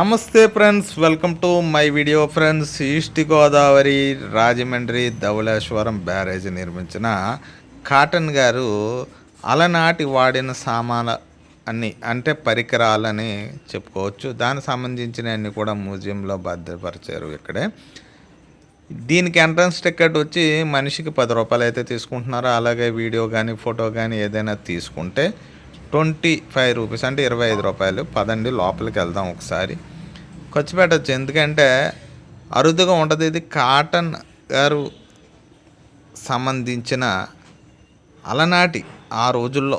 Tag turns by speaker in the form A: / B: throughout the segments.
A: నమస్తే friends, welcome to my video friends. East Godavari Rajahmundry Dhavaleswaram barrage నిర్మించిన Cotton గారు అలనాటి వాడిన సామాన్లు అన్నీ అంటే పరికరాలని చెప్పుకోవచ్చు. దానికి సంబంధించిన అన్నీ కూడా మ్యూజియంలో భద్రపరిచారు. ఇక్కడే దీనికి ఎంట్రన్స్ టికెట్ వచ్చి మనిషికి 10 రూపాయలు అయితే తీసుకుంటున్నారు. అలాగే వీడియో కానీ ఫోటో కానీ ఏదైనా తీసుకుంటే 25 రూపీస్ అంటే 25 రూపాయలు. పదండి లోపలికి వెళ్దాం, ఒకసారి ఖర్చు పెట్టచ్చు. ఎందుకంటే అరుదుగా ఉంటుంది. ఇది కాటన్ గారు సంబంధించిన అలనాటి ఆ రోజుల్లో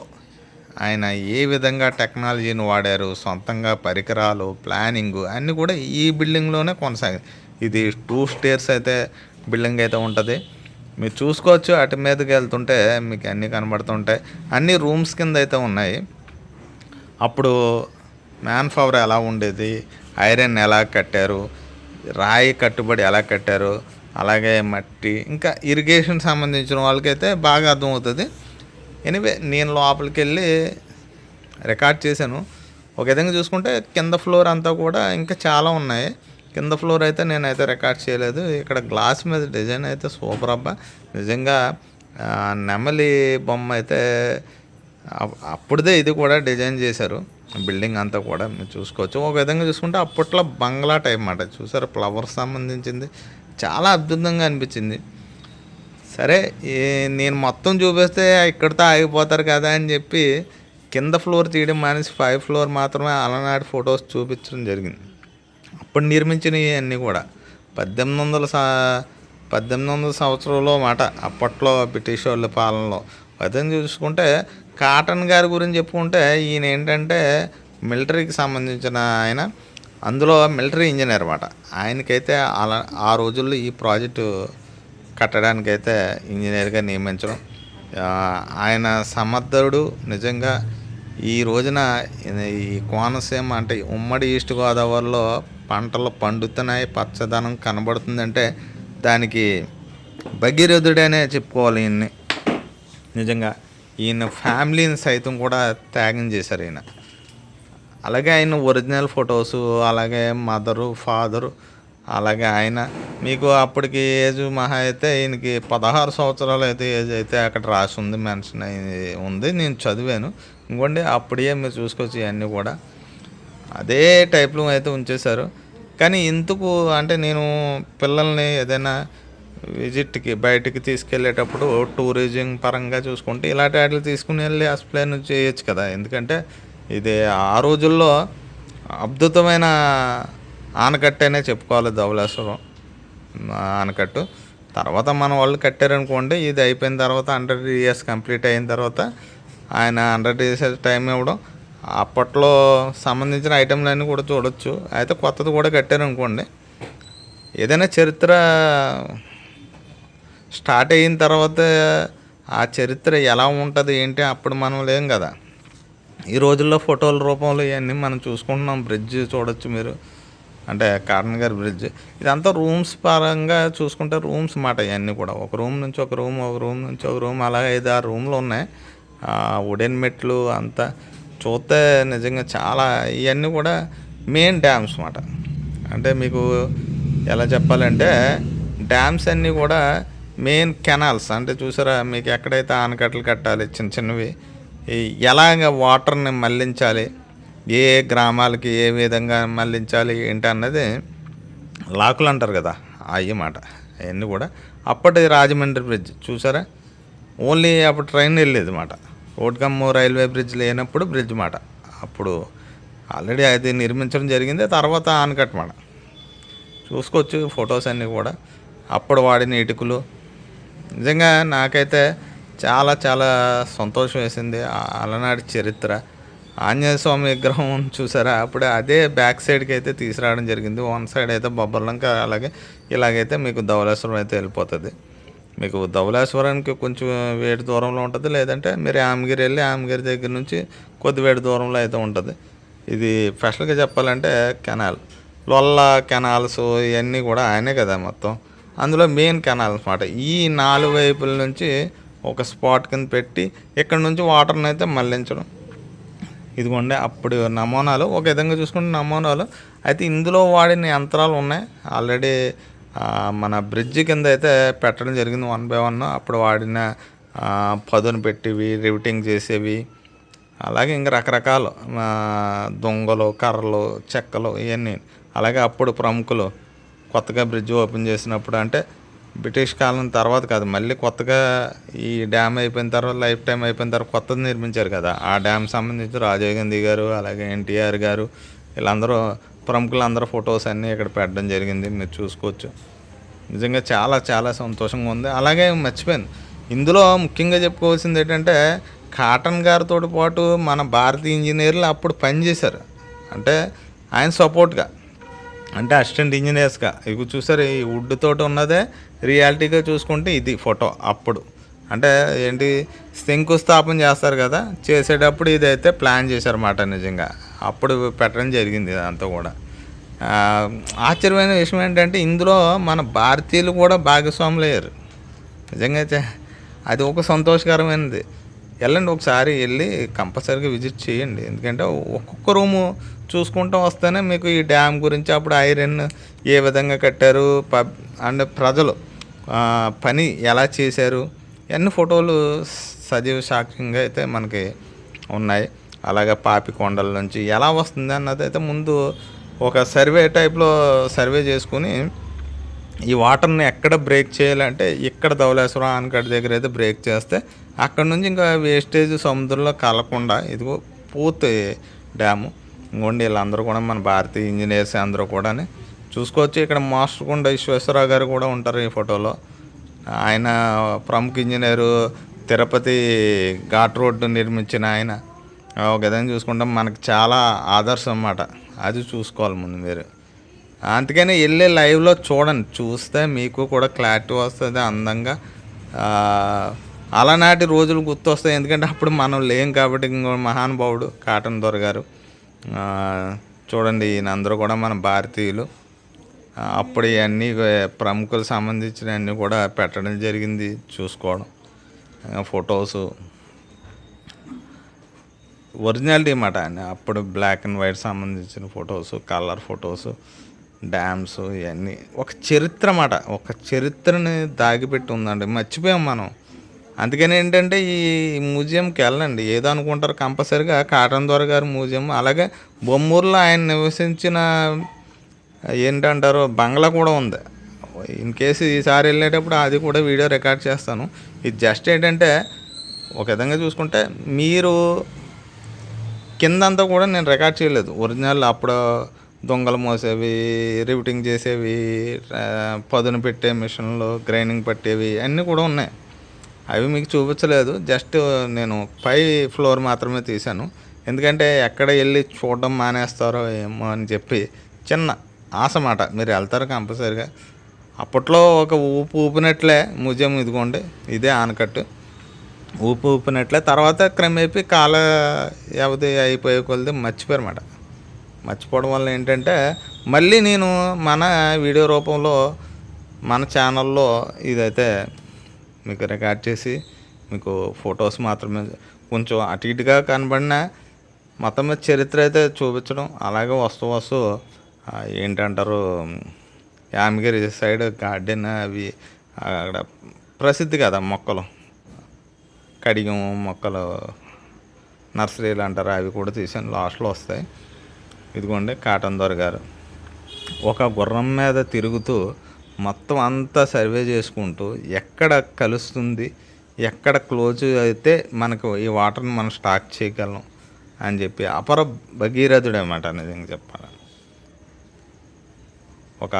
A: ఆయన ఏ విధంగా టెక్నాలజీని వాడారు, సొంతంగా పరికరాలు, ప్లానింగ్ అన్నీ కూడా ఈ బిల్డింగ్లోనే కొనసాగింది. ఇది 2 స్టేర్స్ అయితే బిల్డింగ్ అయితే ఉంటుంది. మీరు చూసుకోవచ్చు. అటు మీదకి వెళ్తుంటే మీకు అన్నీ కనబడుతుంటాయి. అన్ని రూమ్స్ కింద అయితే ఉన్నాయి. అప్పుడు మ్యాన్ పవర్ ఎలా ఉండేది, ఐరన్ ఎలా కట్టారు, రాయి కట్టుబడి ఎలా కట్టారు, అలాగే మట్టి, ఇంకా ఇరిగేషన్ సంబంధించిన వాళ్ళకైతే బాగా అర్థమవుతుంది. ఎనీవే నేను లోపలికి వెళ్ళి రికార్డ్ చేశాను. ఒక విధంగా చూసుకుంటే కింద ఫ్లోర్ అంతా కూడా ఇంకా చాలా ఉన్నాయి. కింద ఫ్లోర్ అయితే నేనైతే రికార్డ్ చేయలేదు. ఇక్కడ గ్లాస్ మీద డిజైన్ అయితే సూపర్ అబ్బా. నిజంగా నెమలి బొమ్మ అయితే అప్పుడుదే ఇది కూడా డిజైన్ చేశారు. బిల్డింగ్ అంతా కూడా మీరు చూసుకోవచ్చు. ఒక విధంగా చూసుకుంటే అప్పట్లో బంగ్లా టైప్ అన్నమాట. చూసారు, ఫ్లవర్స్ సంబంధించింది చాలా అద్భుతంగా అనిపించింది. సరే, నేను మొత్తం చూపిస్తే ఇక్కడితో ఆగిపోతారు కదా అని చెప్పి కింద ఫ్లోర్ తీయడం మానేసి 5 ఫ్లోర్ మాత్రమే అలనాటి ఫొటోస్ చూపించడం జరిగింది. అప్పుడు నిర్మించినవి అన్నీ కూడా 1800 సంవత్సరంలో మాట. అప్పట్లో బ్రిటిష్ వాళ్ళ పాలనలో. అదే చూసుకుంటే కాటన్ గారి గురించి చెప్పుకుంటే ఈయన ఏంటంటే మిలిటరీకి సంబంధించిన ఆయన, అందులో మిలిటరీ ఇంజనీర్ అన్నమాట. ఆయనకైతే ఆ రోజుల్లో ఈ ప్రాజెక్టు కట్టడానికైతే ఇంజనీర్గా నియమించడం, ఆయన సమర్థుడు. నిజంగా ఈ రోజున ఈ కోనసీమ అంటే ఉమ్మడి ఈస్ట్ గోదావరిలో పంటలు పండుతున్నాయి, పచ్చదనం కనబడుతుందంటే దానికి భగీరథుడనే చెప్పుకోవాలి ఈయన్ని. నిజంగా ఈయన ఫ్యామిలీని సైతం కూడా త్యాగం చేశారు ఈయన. అలాగే ఆయన ఒరిజినల్ ఫొటోసు, అలాగే మదరు, ఫాదరు, అలాగే ఆయన మీకు అప్పటికి ఏజ్ మహా అయితే ఈయనకి 16 సంవత్సరాలు అయితే ఏజ్ అయితే అక్కడ రాసి ఉంది, మెన్షన్ ఉంది. నేను చదివాను. ఇంకోండి అప్పుడే మీరు చూసుకోవచ్చు. ఇవన్నీ కూడా అదే టైప్లో అయితే ఉంచేశారు. కానీ ఎందుకు అంటే నేను పిల్లల్ని ఏదైనా విజిట్కి బయటికి తీసుకెళ్ళేటప్పుడు టూరిజం పరంగా చూసుకుంటే ఇలాంటి వాటిని తీసుకుని వెళ్ళి ఎక్స్ప్లెయిన్ చేయొచ్చు కదా. ఎందుకంటే ఇది ఆ రోజుల్లో అద్భుతమైన ఆనకట్టు అనే చెప్పుకోవాలి. ధవళేశ్వరం ఆనకట్టు తర్వాత మన వాళ్ళు కట్టారనుకోండి. ఇది అయిపోయిన తర్వాత 100 years కంప్లీట్ అయిన తర్వాత ఆయన 100 years టైం ఇవ్వడం, అప్పట్లో సంబంధించిన ఐటెంలన్నీ కూడా చూడొచ్చు. అయితే కొత్తది కూడా కట్టారనుకోండి. ఏదైనా చరిత్ర స్టార్ట్ అయిన తర్వాత ఆ చరిత్ర ఎలా ఉంటుంది ఏంటి అప్పుడు మనం లేం కదా. ఈ రోజుల్లో ఫోటోల రూపంలో ఇవన్నీ మనం చూసుకుంటున్నాం. బ్రిడ్జ్ చూడొచ్చు మీరు, అంటే కాటన్ గారి బ్రిడ్జ్. ఇదంతా రూమ్స్ పరంగా చూసుకుంటే రూమ్స్ మాట. ఇవన్నీ కూడా ఒక రూమ్ నుంచి ఒక రూమ్, ఒక రూమ్ నుంచి ఒక రూమ్, అలాగే 5-6 రూమ్లు ఉన్నాయి. వుడెన్ మెట్లు అంతా చూస్తే నిజంగా చాలా. ఇవన్నీ కూడా మెయిన్ డ్యామ్స్ మాట. అంటే మీకు ఎలా చెప్పాలంటే డ్యామ్స్ అన్నీ కూడా మెయిన్ కెనాల్స్. అంటే చూసారా, మీకు ఎక్కడైతే ఆనకట్టలు కట్టాలి చిన్న చిన్నవి, ఎలాగ వాటర్ని మళ్లించాలి, ఏ గ్రామాలకి ఏ విధంగా మళ్లించాలి ఏంటి అన్నది లాకులు అంటారు కదా, అవి మాట. అవన్నీ కూడా అప్పటి రాజమండ్రి బ్రిడ్జ్ చూసారా, ఓన్లీ అప్పుడు ట్రైన్ వెళ్ళేది మాట. ఓట్కమ్ము రైల్వే బ్రిడ్జ్ లేనప్పుడు బ్రిడ్జ్ మాట. అప్పుడు ఆల్రెడీ అది నిర్మించడం జరిగింది. తర్వాత ఆనకట్ట మాట. చూసుకోవచ్చు ఫొటోస్ అన్నీ కూడా అప్పుడు వాడిన ఇటుకలు. నిజంగా నాకైతే చాలా చాలా సంతోషం వేసింది. అలనాటి చరిత్ర. ఆంజనేయ స్వామి విగ్రహం చూసారా, అప్పుడే అదే బ్యాక్ సైడ్కి అయితే తీసుకురావడం జరిగింది. వన్ సైడ్ అయితే బొబ్బర్లంక, అలాగే ఇలాగైతే మీకు ధవళేశ్వరం అయితే వెళ్ళిపోతుంది. మీకు ధవళేశ్వరానికి కొంచెం వేడి దూరంలో ఉంటుంది, లేదంటే మీరు యామగిరి వెళ్ళి యామగిరి దగ్గర నుంచి కొద్ది వేడి దూరంలో అయితే ఉంటుంది. ఇది స్పెషల్గా చెప్పాలంటే కెనాల్, లొల్ల కెనాల్స్ ఇవన్నీ కూడా ఆయనే కదా మొత్తం. అందులో మెయిన్ కెనాల్ అనమాట. ఈ 4 వైపుల నుంచి ఒక స్పాట్ కింద పెట్టి ఇక్కడ నుంచి వాటర్ని అయితే మళ్లించడం. ఇదిగోండి అప్పుడు నమూనాలు, ఒక విధంగా చూసుకుంటే నమూనాలు. అయితే ఇందులో వాడిన యంత్రాలు ఉన్నాయి ఆల్రెడీ. మన బ్రిడ్జ్ కింద అయితే పెట్టడం జరిగింది 1/1. అప్పుడు వాడిన పదును పెట్టేవి, రివిటింగ్ చేసేవి, అలాగే ఇంకా రకరకాలు దొంగలు, కర్రలు, చెక్కలు ఇవన్నీ. అలాగే అప్పుడు ప్రముఖులు కొత్తగా బ్రిడ్జ్ ఓపెన్ చేసినప్పుడు, అంటే బ్రిటిష్ కాలం తర్వాత కాదు, మళ్ళీ కొత్తగా ఈ డ్యామ్ అయిపోయిన తర్వాత, లైఫ్ టైం అయిపోయిన తర్వాత కొత్తది నిర్మించారు కదా, ఆ డ్యామ్ సంబంధించి రాజీవ్ గాంధీ గారు, అలాగే ఎన్టీఆర్ గారు, వీళ్ళందరూ ప్రముఖులందరూ ఫొటోస్ అన్నీ ఇక్కడ పెట్టడం జరిగింది. మీరు చూసుకోవచ్చు. నిజంగా చాలా చాలా సంతోషంగా ఉంది. అలాగే మర్చిపోయాను, ఇందులో ముఖ్యంగా చెప్పుకోవాల్సింది ఏంటంటే, కాటన్ గారితో పాటు మన భారతీయ ఇంజనీర్లు అప్పుడు పనిచేశారు. అంటే ఆయన సపోర్ట్గా, అంటే అసిస్టెంట్ ఇంజనీర్స్గా. ఇవి చూసారు, ఈ వుడ్ తోటి ఉన్నదే రియాలిటీగా చూసుకుంటే ఇది ఫోటో. అప్పుడు అంటే ఏంటి, శంకుస్థాపన చేస్తారు కదా, చేసేటప్పుడు ఇదైతే ప్లాన్ చేశారన్నమాట. నిజంగా అప్పుడు పెట్టడం జరిగింది ఇదంతా కూడా. ఆశ్చర్యమైన విషయం ఏంటంటే, ఇందులో మన భారతీయులు కూడా భాగస్వాములు అయ్యారు. నిజంగా అది ఒక సంతోషకరమైనది. వెళ్ళండి, ఒకసారి వెళ్ళి కంపల్సరీగా విజిట్ చేయండి. ఎందుకంటే ఒక్కొక్క రూము చూసుకుంటూ వస్తేనే మీకు ఈ డ్యామ్ గురించి, అప్పుడు ఐరన్ ఏ విధంగా కట్టారు, అండ్ ప్రజలు పని ఎలా చేశారు, అన్ని ఫోటోలు సజీవ సాక్ష్యంగా అయితే మనకి ఉన్నాయి. అలాగే పాపి కొండల నుంచి ఎలా వస్తుంది అన్నది అయితే ముందు ఒక సర్వే టైప్లో సర్వే చేసుకుని, ఈ వాటర్ని ఎక్కడ బ్రేక్ చేయాలంటే ఇక్కడ ధవళేశ్వరం ఆనకట్ట దగ్గర అయితే బ్రేక్ చేస్తే అక్కడ నుంచి ఇంకా వేస్టేజ్ సముద్రంలో కలకుండా ఇదిగో పూర్తి డ్యాము. ఇంకోండి వీళ్ళందరూ కూడా మన భారతీయ ఇంజనీర్స్ అందరూ కూడా చూసుకోవచ్చు. ఇక్కడ మాస్టర్కొండ విశ్వేశ్వరరావు గారు కూడా ఉంటారు ఈ ఫోటోలో. ఆయన ప్రముఖ ఇంజనీరు, తిరుపతి ఘాట్ రోడ్డు నిర్మించిన ఆయన. ఒక విధంగా చూసుకుంటే మనకు చాలా ఆదర్శం అన్నమాట. అది చూసుకోవాలి ముందు మీరు. అందుకని వెళ్ళి లైవ్లో చూడండి, చూస్తే మీకు కూడా క్లారిటీ వస్తుంది అందంగా. అలనాటి రోజులు గుర్తొస్తాయి, ఎందుకంటే అప్పుడు మనం లేం కాబట్టి. ఇంకో మహానుభావుడు కాటన్ దొర గారు చూడండి, ఈయనందరూ కూడా మన భారతీయులు. అప్పుడు ఇవన్నీ ప్రముఖులకు సంబంధించినవన్నీ కూడా పెట్టడం జరిగింది. చూసుకోవడం ఫొటోసు ఒరిజినాలిటీ అన్నమాట. అప్పుడు బ్లాక్ అండ్ వైట్ సంబంధించిన ఫొటోసు, కలర్ ఫొటోసు, డ్యామ్స్, ఇవన్నీ ఒక చరిత్ర అన్నమాట. ఒక చరిత్రని దాగిపెట్టి ఉందండి, మర్చిపోయాం మనం. అందుకని ఏంటంటే ఈ మ్యూజియంకి వెళ్ళండి. ఏదో అనుకుంటారు, కంపల్సరీగా కాటన్ దొర గారి మ్యూజియం. అలాగే బొమ్మూరులో ఆయన నివసించిన ఏంటంటారు బంగ్లా కూడా ఉంది. ఇన్ కేసు ఈసారి వెళ్ళేటప్పుడు అది కూడా వీడియో రికార్డ్ చేస్తాను. ఇది జస్ట్ ఏంటంటే ఒక విధంగా చూసుకుంటే, మీరు కిందంతా కూడా నేను రికార్డ్ చేయలేదు. ఒరిజినల్ అప్పుడు దొంగలు మోసేవి, రివిటింగ్ చేసేవి, పదును పెట్టే మిషన్లు, గ్రైండింగ్ పట్టేవి అన్నీ కూడా ఉన్నాయి. అవి మీకు చూపించలేదు, జస్ట్ నేను పై ఫ్లోర్ మాత్రమే తీశాను. ఎందుకంటే ఎక్కడ వెళ్ళి చూడడం మానేస్తారో ఏమో అని చెప్పి చిన్న ఆశ మాట. మీరు వెళ్తారు కంపల్సరీగా. అప్పట్లో ఒక ఊపు ఊపినట్లే మ్యూజియం. ఇదిగోండి, ఇదే ఆనకట్టు. ఊపు ఊపినట్లే తర్వాత క్రమేపీ కాల వ్యవధి అయిపోయే కొలది మర్చిపోయారన్నమాట. మర్చిపోవడం వల్ల ఏంటంటే, మళ్ళీ నేను మన వీడియో రూపంలో మన ఛానల్లో ఇదైతే మీకు రికార్డ్ చేసి, మీకు ఫొటోస్ మాత్రమే కొంచెం అటు ఇటుగా కనబడిన మొత్తం మీద చరిత్ర అయితే చూపించడం. అలాగే వస్తూ ఏంటంటారు, యామగిరి సైడ్ గార్డెన్ అవి అక్కడ ప్రసిద్ధి కదా, మొక్కలు, కడియం మొక్కలు, నర్సరీలు అంటారు, అవి కూడా తీసాను, లాస్ట్లో వస్తాయి. ఇదిగోండి కాటన్ దొర గారు ఒక గుర్రం మీద తిరుగుతూ మొత్తం అంతా సర్వే చేసుకుంటూ ఎక్కడ కలుస్తుంది, ఎక్కడ క్లోజ్ అయితే మనకు ఈ వాటర్ని మనం స్టాక్ చేయగలం అని చెప్పి అపర భగీరథుడు అన్నమాట. నిజంగా చెప్పాలి, ఒక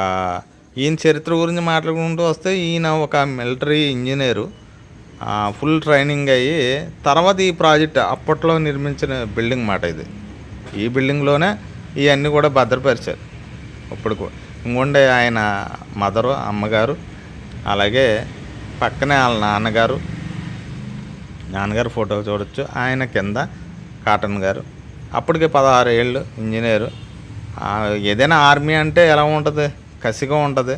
A: ఈయన చరిత్ర గురించి మాట్లాడుకుంటూ వస్తే, ఈయన ఒక మిలిటరీ ఇంజనీరు, ఫుల్ ట్రైనింగ్ అయ్యి తర్వాత ఈ ప్రాజెక్ట్ అప్పట్లో నిర్మించిన బిల్డింగ్ మాట ఇది. ఈ బిల్డింగ్లోనే ఇవన్నీ కూడా భద్రపరిచారు. ఇప్పుడు ఇంకొండే ఆయన మదరు, అమ్మగారు, అలాగే పక్కనే వాళ్ళ నాన్నగారు ఫోటో చూడొచ్చు. ఆయన కింద కాటన్ గారు, అప్పటికే 16 ఏళ్ళు ఇంజనీరు. ఏదైనా ఆర్మీ అంటే ఎలా ఉంటుంది, కసిగా ఉంటుంది,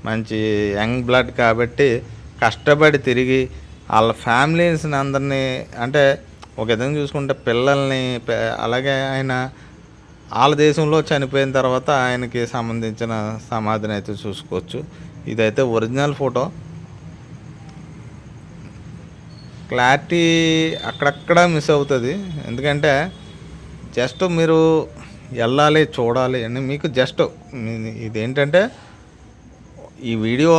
A: మంచి యంగ్ బ్లడ్ కాబట్టి కష్టపడి తిరిగి వాళ్ళ ఫ్యామిలీస్ని అందరినీ, అంటే ఒక విధంగా చూసుకుంటే పిల్లల్ని అలాగే ఆయన వాళ్ళ దేశంలో చనిపోయిన తర్వాత ఆయనకి సంబంధించిన సమాధిని అయితే చూసుకోవచ్చు. ఇదైతే ఒరిజినల్ ఫోటో. క్లారిటీ అక్కడక్కడ మిస్ అవుతుంది, ఎందుకంటే జస్ట్ మీరు వెళ్ళాలి చూడాలి అని మీకు జస్ట్ ఇదేంటంటే ఈ వీడియో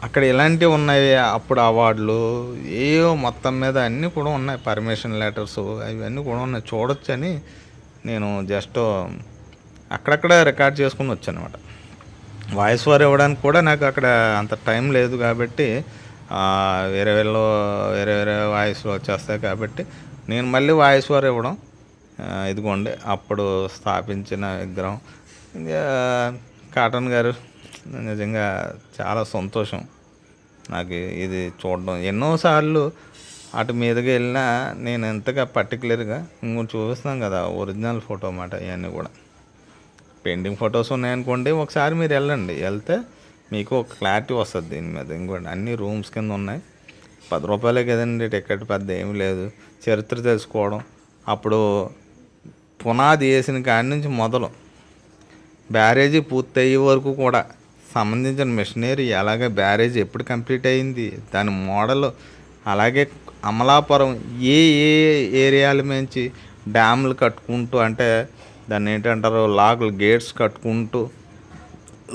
A: అక్కడ ఇలాంటివి ఉన్నాయి, అప్పుడు అవార్డులు ఏవో మొత్తం మీద అన్నీ కూడా ఉన్నాయి, పర్మిషన్ లెటర్స్ అవన్నీ కూడా ఉన్నాయి, చూడొచ్చు అని నేను జస్ట్ అక్కడక్కడ రికార్డ్ చేసుకుని వచ్చాను అనమాట. వాయిస్ ఓవర్ ఇవ్వడానికి కూడా నాకు అక్కడ అంత టైం లేదు కాబట్టి వేరే వేరే వాయిస్లో వచ్చేస్తాయి కాబట్టి నేను మళ్ళీ వాయిస్ ఓవర్ ఇవ్వడం. ఇదిగోండి అప్పుడు స్థాపించిన విగ్రహం. ఇంకా కాటన్ గారు నిజంగా చాలా సంతోషం నాకు ఇది చూడడం. ఎన్నోసార్లు అటు మీదకి వెళ్ళినా నేను ఎంతగా పర్టికులర్గా ఇంకొంచెం చూపిస్తున్నాను కదా ఒరిజినల్ ఫోటో అన్నమాట. ఇవన్నీ కూడా పెయింటింగ్ ఫొటోస్ ఉన్నాయనుకోండి, ఒకసారి మీరు వెళ్తే మీకు ఒక క్లారిటీ వస్తుంది దీని మీద. ఇంకోటి అన్ని రూమ్స్ కింద ఉన్నాయి. 10 రూపాయలే కదండి టికెట్, పెద్ద ఏమి లేదు. చరిత్ర తెలుసుకోవడం, అప్పుడు పునాది వేసిన కాడి నుంచి మొదలు బ్యారేజీ పూర్తయ్యే వరకు కూడా సంబంధించిన మిషనరీ, అలాగే బ్యారేజ్ ఎప్పుడు కంప్లీట్ అయింది, దాని మోడల్, అలాగే అమలాపురం ఏ ఏ ఏరియాల నుంచి డ్యాములు కట్టుకుంటూ, అంటే దాన్ని ఏంటంటారు లాగులు గేట్స్ కట్టుకుంటూ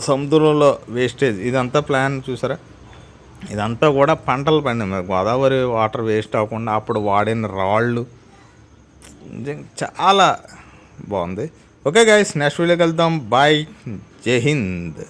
A: సముద్రంలో వేస్టేజ్ ఇదంతా ప్లాన్ చూసారా. ఇదంతా కూడా పంటలు పండింది, గోదావరి వాటర్ వేస్ట్ అవ్వకుండా అప్పుడు వాడిన రాళ్ళు. చాలా బాగుంది. ఓకే గైస్, నెక్స్ట్ వీడియోకి వెళ్దాం. బాయ్, జై హింద్.